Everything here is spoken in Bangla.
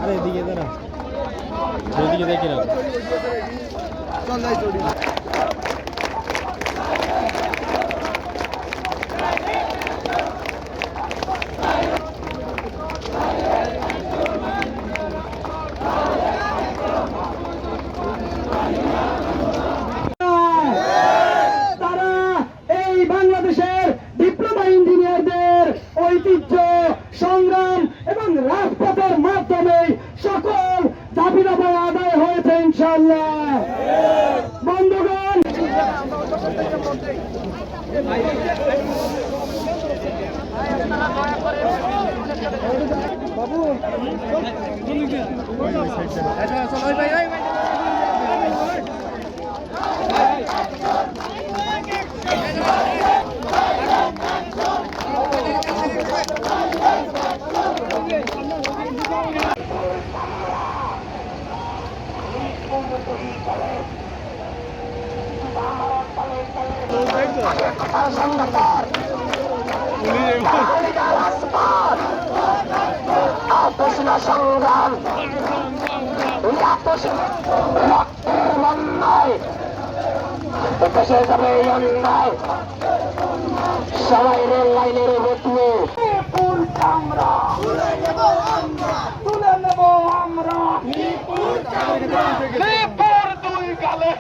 আরে এদিকে দাঁড়া, ওইদিকে দেখি না। তারা এই বাংলাদেশের ডিপ্লোমা ইঞ্জিনিয়ারদের ঐতিহ্য, সংগ্রাম এবং রাজপথের মাধ্যমে সকল দাবি দাবা আদায় হয়েছে ইনশাআল্লাহ। বন্ধুগণ, সংগ্রাম অন্যায় দেশে যাবে এই অন্যায়, সবাই রেল লাইনের বসবে আমরা তুলে নেব আমরা দুই গালে